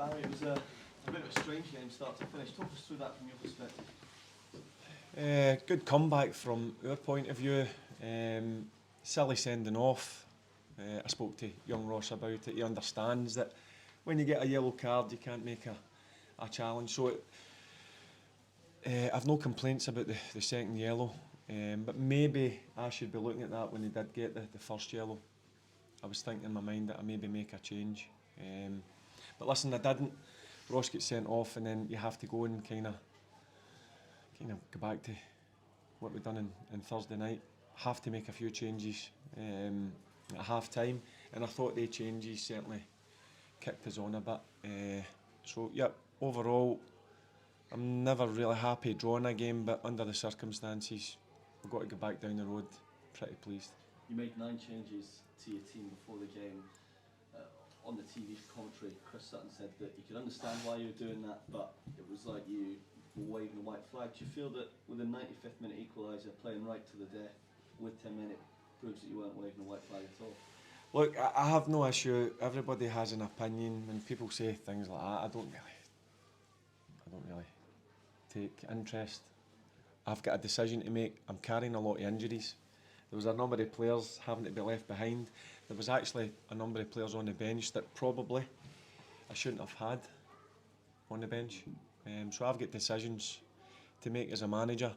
Barry, it was a bit of a strange game start to finish. Talk us through that from your perspective. Good comeback from our point of view. Silly sending off. I spoke to young Ross about it. He understands that when you get a yellow card you can't make a challenge. So I've no complaints about the second yellow, but maybe I should be looking at that when he did get the first yellow. I was thinking in my mind that I maybe make a change. But listen, I didn't. Ross gets sent off, and then you have to go and kind of go back to what we've done in Thursday night. Have to make a few changes at half time, and I thought the changes certainly kicked us on a bit. So yeah, overall, I'm never really happy drawing a game, but under the circumstances, we've got to go back down the road. Pretty pleased. You made 9 changes to your team before the game. On the TV commentary, Chris Sutton said that he could understand why you were doing that, but it was like you were waving a white flag. Do you feel that with a 95th minute equaliser playing right to the death with 10 minutes proves that you weren't waving a white flag at all? Look, I have no issue. Everybody has an opinion. When people say things like that, I don't really take interest. I've got a decision to make. I'm carrying a lot of injuries. There was a number of players having to be left behind. There was actually a number of players on the bench that probably I shouldn't have had on the bench. So I've got decisions to make as a manager.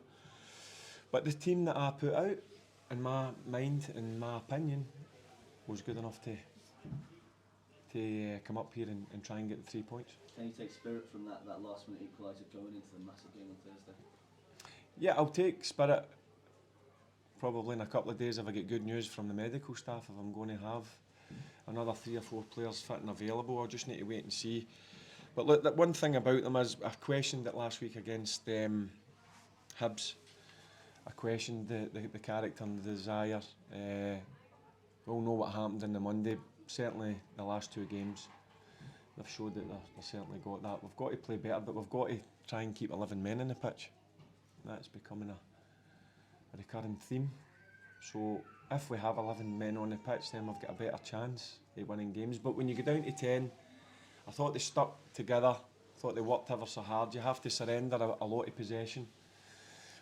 But the team that I put out, in my mind, in my opinion, was good enough to come up here and try and get the 3 points. Can you take spirit from that last minute equaliser going into the massive game on Thursday? Yeah, I'll take spirit. Probably in a couple of days if I get good news from the medical staff, if I'm going to have another 3 or 4 players fit and available. I'll just need to wait and see. But look, the one thing about them is I questioned it last week against Hibs. I questioned the character and the desire. We all know what happened in the Monday. Certainly the last 2 games, they've showed that they've certainly got that. We've got to play better, but we've got to try and keep 11 men in the pitch. That's becoming a recurring theme. So if we have 11 men on the pitch, then we've got a better chance of winning games. But when you go down to 10, I thought they stuck together. I thought they worked ever so hard. You have to surrender a lot of possession,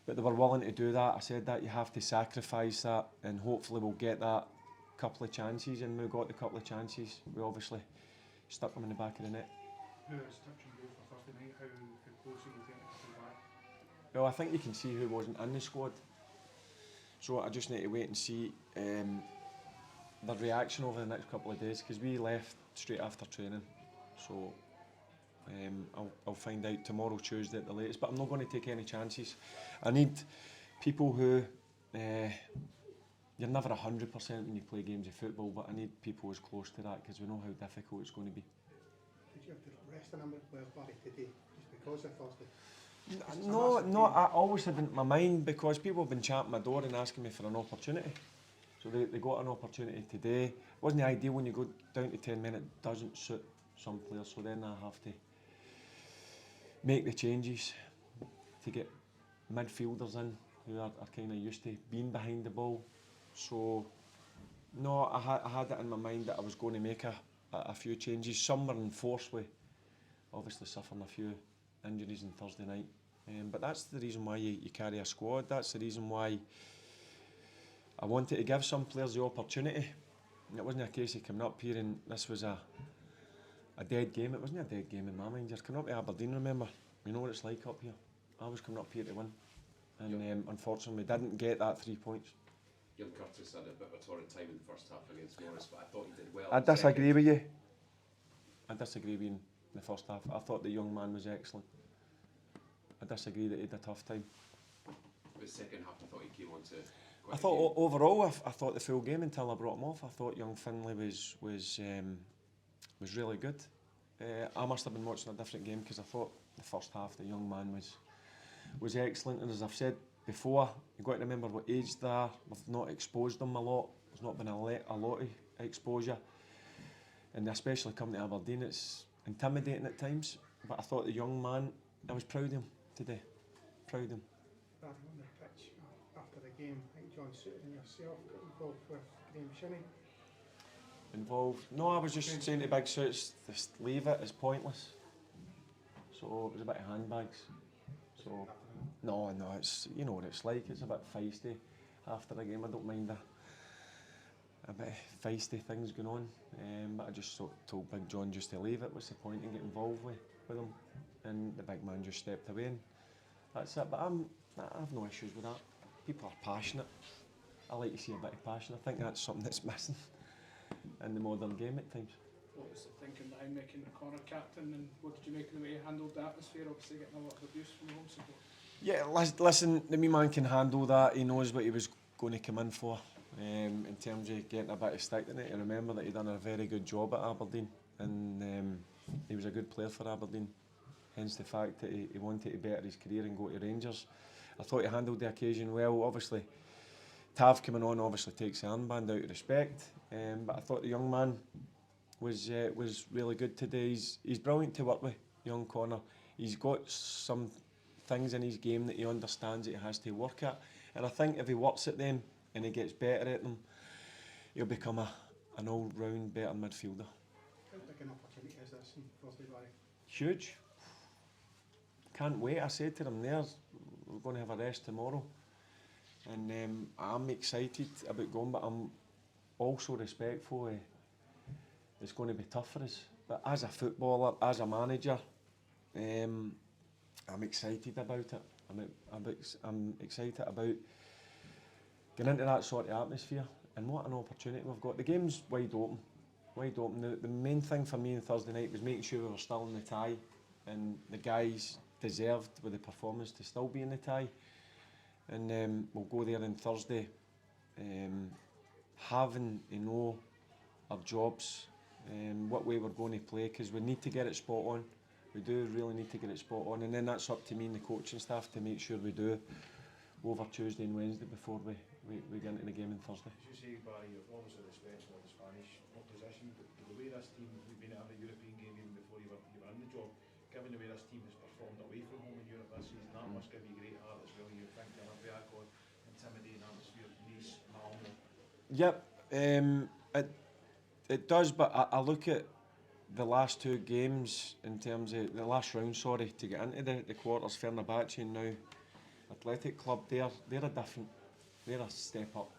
but they were willing to do that. I said that you have to sacrifice that, and hopefully we'll get that couple of chances. And we got the couple of chances. We obviously stuck them in the back of the net. Who is touch and go for Thursday night? How close are you getting to come back? Well, I think you can see who wasn't in the squad. So I just need to wait and see their reaction over the next couple of days, because we left straight after training. So I'll find out tomorrow, Tuesday at the latest. But I'm not going to take any chances. I need people who you're never 100% when you play games of football, but I need people as close to that, because we know how difficult it's going to be. Did you have to rest a number of players, Barry, today, just because of Thursday? No, I always had in my mind, because people have been champing my door and asking me for an opportunity. So they got an opportunity today. It wasn't ideal when you go down to 10 men, it doesn't suit some players, so then I have to make the changes to get midfielders in who are kind of used to being behind the ball. So no, I had it in my mind that I was going to make a few changes. Some were enforced with obviously suffering a few injuries on Thursday night, but that's the reason why you carry a squad. That's the reason why I wanted to give some players the opportunity. And it wasn't a case of coming up here and this was a dead game. It wasn't a dead game in my mind. You're coming up to Aberdeen, remember? You know what it's like up here. I was coming up here to win, and unfortunately we didn't get that 3 points. Young Curtis had a bit of a torrid time in the first half against Norris, but I thought he did well. I disagree with you. I disagree with you in the first half. I thought the young man was excellent. I disagree that he had a tough time. But the second half, I thought he came on to quite I thought overall, I thought the full game until I brought him off. I thought young Finlay was really good. I must have been watching a different game, because I thought the first half the young man was excellent. And as I've said before, you've got to remember what age they are. We've not exposed them a lot. There's not been a lot of exposure, and especially coming to Aberdeen, it's intimidating at times. But I thought the young man, I was proud of him today. Proud of him. Barry, on the pitch after the game, I think John Sutton and yourself got involved with Graham Shinney. Involved? No, I was just saying to Big Suits, just leave it, it's pointless. so it was a bit of handbags. So no, it's, you know what it's like. It's a bit feisty after the game. I don't mind a bit of feisty things going on, but I just told Big John just to leave it. What's the point in getting involved with him? And the big man just stepped away, and that's it. But I have no issues with that. People are passionate. I like to see a bit of passion. I think that's something that's missing in the modern game at times. What was the thinking behind making the corner captain, and what did you make of the way he handled the atmosphere? Obviously getting a lot of abuse from the home support. Yeah, listen, the wee man can handle that. He knows what he was going to come in for. In terms of getting a bit of stick in it, you remember that he done a very good job at Aberdeen, and he was a good player for Aberdeen. Hence the fact that he wanted to better his career and go to Rangers. I thought he handled the occasion well. Obviously, Tav coming on obviously takes the armband out of respect, but I thought the young man was really good today. He's brilliant to work with, young Connor. He's got some things in his game that he understands that he has to work at, and I think if he works at them and he gets better at them, he'll become an all-round better midfielder. How big an opportunity is this in Thursday, Barry? Huge. Can't wait. I said to them there, we're going to have a rest tomorrow, and I'm excited about going, but I'm also respectful. It's going to be tough for us, but as a footballer, as a manager, I'm excited about it. I'm excited about getting into that sort of atmosphere, and what an opportunity we've got. The game's wide open. The main thing for me on Thursday night was making sure we were still in the tie, and the guys deserved with the performance to still be in the tie. And we'll go there on Thursday, having to know our jobs, what way we're going to play, because we need to get it spot on. We do really need to get it spot on, and then that's up to me and the coaching staff to make sure we do over Tuesday and Wednesday before we get into the game on Thursday. As you say, Barry, you're obviously the special of the Spanish opposition, but the way this team, you've been at a European game even before you were in the job, given the way this team has performed away from home in Europe this season, that must give you great heart as well. You think the Olympiacos, intimidating atmosphere, Nice, Malmo. Yep, it does, but I look at the last two games in terms of the last round, to get into the quarters. Fenerbahce and now Athletic Club, they're a different, they're a step up.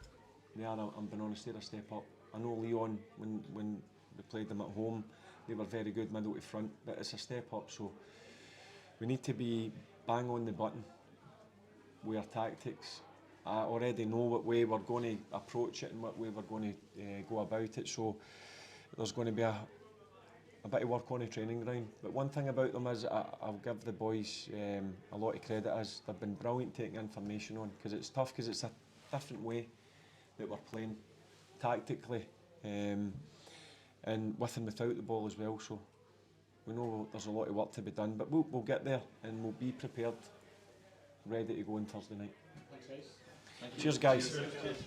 They are, I'm being honest, they're a step up. I know Lyon, when we played them at home, they were very good middle to front, but it's a step up, so we need to be bang on the button with our tactics. I already know what way we're going to approach it and what way we're going to go about it, so there's going to be a bit of work on the training ground. But one thing about them is I'll give the boys a lot of credit, as they've been brilliant taking information on, because it's tough, because it's a different way that we're playing tactically, and with and without the ball as well, so we know there's a lot of work to be done, but we'll get there and we'll be prepared, ready to go on Thursday night. Thanks, guys. Cheers, guys. Cheers.